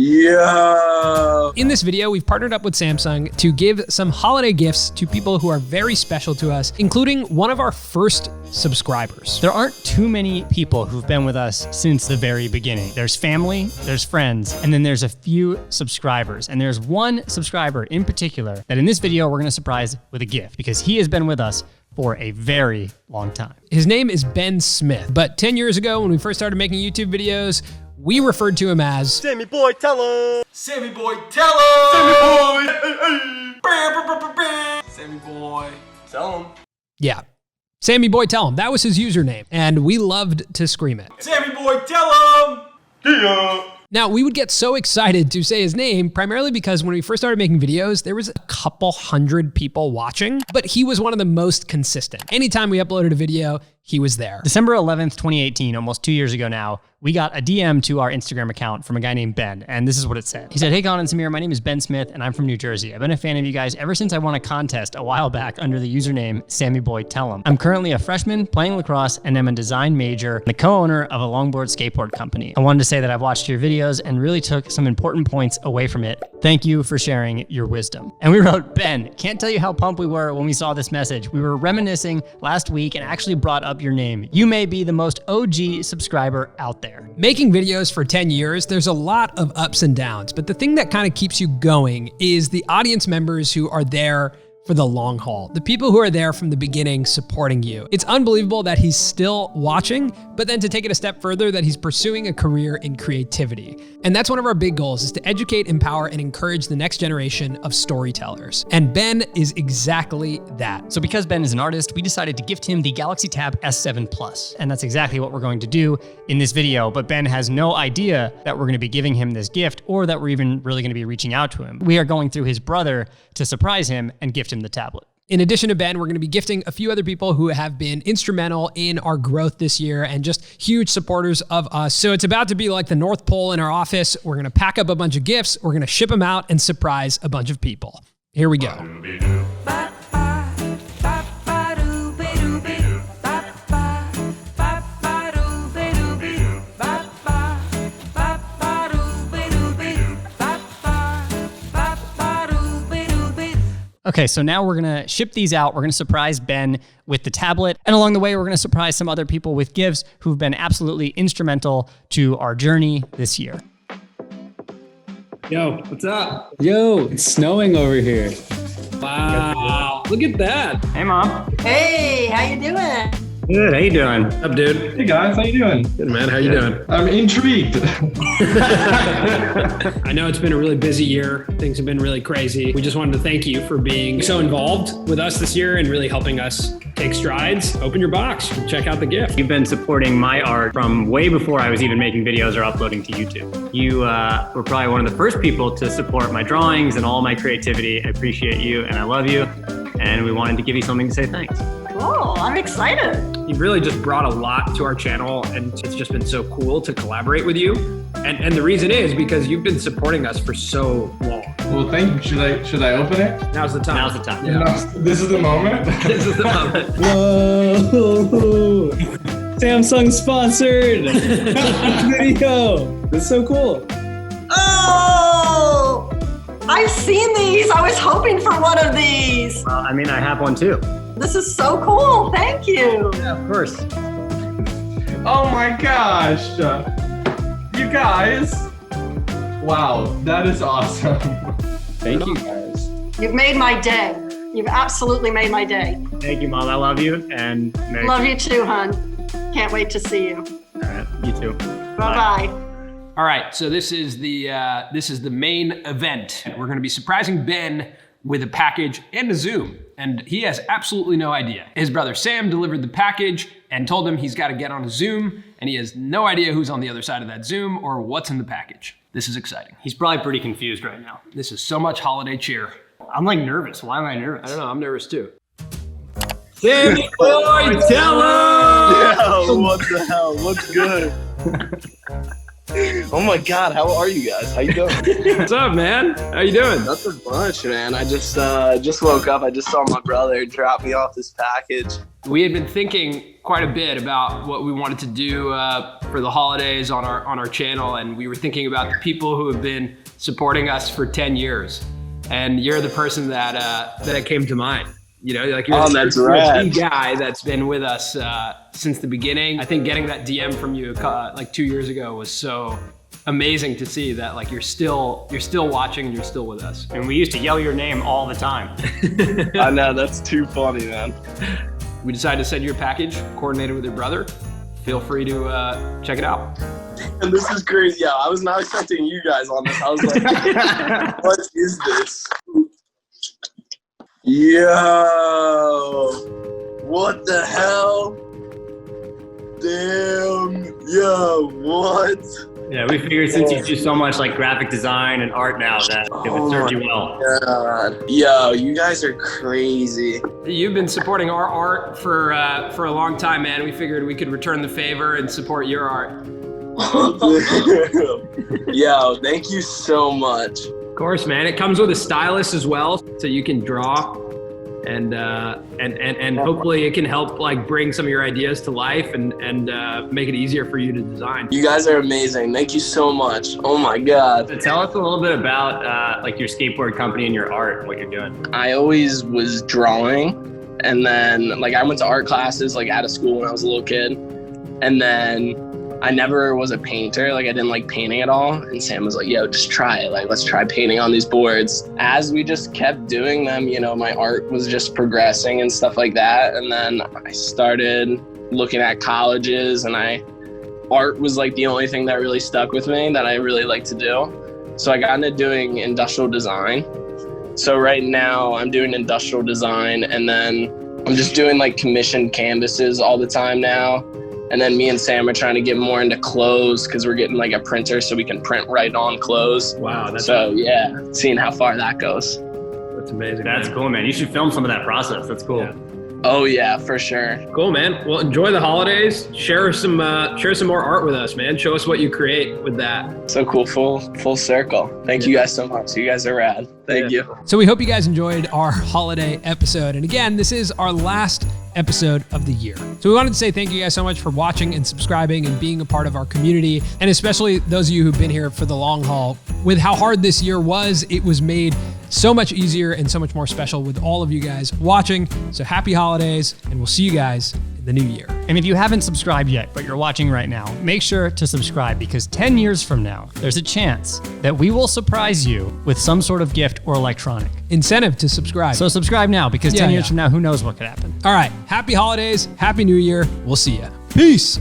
Yeah. In this video, we've partnered up with Samsung to give some holiday gifts to people who are very special to us, including one of our first subscribers. There aren't too many people who've been with us since the very beginning. There's family, there's friends, and then there's a few subscribers. And there's one subscriber in particular that in this video, we're gonna surprise with a gift because he has been with us for a very long time. His name is Ben Smith, but 10 years ago when we first started making YouTube videos, we referred to him as Sammy Boy, tell him. Sammy Boy, tell him. Sammy Boy. Sammy Boy, tell him. Yeah, Sammy Boy Tell Him. That was his username, and we loved to scream it. Sammy Boy, tell him. Yeah. Now, we would get so excited to say his name, primarily because when we first started making videos, there was a couple hundred people watching, but he was one of the most consistent. Anytime we uploaded a video, he was there. December 11th, 2018, almost 2 years ago now, we got a DM to our Instagram account from a guy named Ben, and this is what it said. He said, "Hey Colin and Samir, my name is Ben Smith, and I'm from New Jersey. I've been a fan of you guys ever since I won a contest a while back under the username Sammy Boy Tell Him. I'm currently a freshman playing lacrosse and am a design major and the co-owner of a longboard skateboard company. I wanted to say that I've watched your videos and really took some important points away from it. Thank you for sharing your wisdom." And we wrote, "Ben, can't tell you how pumped we were when we saw this message. We were reminiscing last week and actually brought up your name. You may be the most OG subscriber out there." Making videos for 10 years, there's a lot of ups and downs, but the thing that kind of keeps you going is the audience members who are there for the long haul, the people who are there from the beginning supporting you. It's unbelievable that he's still watching, but then to take it a step further, that he's pursuing a career in creativity. And that's one of our big goals, is to educate, empower, and encourage the next generation of storytellers. And Ben is exactly that. So because Ben is an artist, we decided to gift him the Galaxy Tab S7 Plus. And that's exactly what we're going to do in this video, but Ben has no idea that we're gonna be giving him this gift or that we're even really gonna be reaching out to him. We are going through his brother to surprise him and gift him the tablet. In addition to Ben, we're gonna be gifting a few other people who have been instrumental in our growth this year and just huge supporters of us. So it's about to be like the North Pole in our office. We're gonna pack up a bunch of gifts, we're gonna ship them out and surprise a bunch of people. Here we go. Okay, so now we're gonna ship these out. We're gonna surprise Ben with the tablet. And along the way, we're gonna surprise some other people with gifts who've been absolutely instrumental to our journey this year. Yo, what's up? Yo, it's snowing over here. Wow, look at that. Hey, Mom. Hey, how you doing? Good, how you doing? What's up, dude? Hey guys, how you doing? Good, man. How you doing? I'm intrigued. I know it's been a really busy year. Things have been really crazy. We just wanted to thank you for being so involved with us this year and really helping us take strides. Open your box, check out the gift. You've been supporting my art from way before I was even making videos or uploading to YouTube. You were probably one of the first people to support my drawings and all my creativity. I appreciate you and I love you. And we wanted to give you something to say thanks. Cool, I'm excited. You've really just brought a lot to our channel and it's just been so cool to collaborate with you. And the reason is because you've been supporting us for so long. Well, thank you. Should I open it? Now's the time. Now's the time. Yeah. This is the moment. This is the moment. Whoa! Samsung sponsored video. This is so cool. Oh, I've seen these. I was hoping for one of these. I mean, I have one too. This is so cool. Thank you. Yeah, of course. Oh my gosh. You guys. Wow, that is awesome. Thank you, guys. You've made my day. You've absolutely made my day. Thank you, Mom. I love you. And Merry Love you too, hon. Can't wait to see you. All right, you too. Bye-bye. All right, so this is the main event. We're gonna be surprising Ben with a package and a Zoom, and he has absolutely no idea. His brother Sam delivered the package and told him he's gotta get on a Zoom, and he has no idea who's on the other side of that Zoom or what's in the package. This is exciting. He's probably pretty confused right now. This is so much holiday cheer. I'm like nervous. Why am I nervous? I don't know, I'm nervous too. Sammy Boy, tell him. Yeah, what the hell? What's good? Oh my God, how are you guys? How you doing? What's up, man? How you doing? Nothing much, man. I just woke up. I just saw my brother drop me off this package. We had been thinking quite a bit about what we wanted to do for the holidays on our channel, and we were thinking about the people who have been supporting us for 10 years. And you're the person that came to mind. You know, like you're the guy that's been with us since the beginning. I think getting that DM from you like 2 years ago was so amazing to see that like you're still watching and you're still with us. And we used to yell your name all the time. I know, that's too funny, man. We decided to send you a package coordinated with your brother. Feel free to check it out. And this is crazy. Yeah, I was not expecting you guys on this. I was like, what is this? Yo, what the hell? Damn, yo, what? Yeah, we figured since you do so much like graphic design and art now that it would serve you well. God. Yo, you guys are crazy. You've been supporting our art for a long time, man. We figured we could return the favor and support your art. Yo, thank you so much. Of course, man. It comes with a stylus as well, so you can draw, and hopefully it can help like bring some of your ideas to life and make it easier for you to design. You guys are amazing. Thank you so much. Oh my God. So tell us a little bit about like your skateboard company and your art, what you're doing. I always was drawing, and then like I went to art classes like out of school when I was a little kid, and then I never was a painter. Like I didn't like painting at all. And Sam was like, yo, just try it. Like, let's try painting on these boards. As we just kept doing them, you know, my art was just progressing and stuff like that. And then I started looking at colleges, and art was like the only thing that really stuck with me that I really like to do. So I got into doing industrial design. So right now I'm doing industrial design, and then I'm just doing like commissioned canvases all the time now. And then me and Sam are trying to get more into clothes because we're getting like a printer so we can print right on clothes. Wow. Yeah, seeing how far that goes. That's amazing. That's cool, man. You should film some of that process. That's cool. Yeah. Oh yeah, for sure. Cool, man. Well, enjoy the holidays. Share some more art with us, man. Show us what you create with that. So cool, full circle. Thank you guys so much. You guys are rad. Thank you. So we hope you guys enjoyed our holiday episode. And again, this is our last episode of the year. So we wanted to say thank you guys so much for watching and subscribing and being a part of our community. And especially those of you who've been here for the long haul. With how hard this year was, it was made so much easier and so much more special with all of you guys watching. So happy holidays, and we'll see you guys in the new year. And if you haven't subscribed yet, but you're watching right now, make sure to subscribe, because 10 years from now, there's a chance that we will surprise you with some sort of gift or electronic. Incentive to subscribe. So subscribe now, because 10 years from now, who knows what could happen. All right. Happy holidays. Happy New Year. We'll see ya. Peace.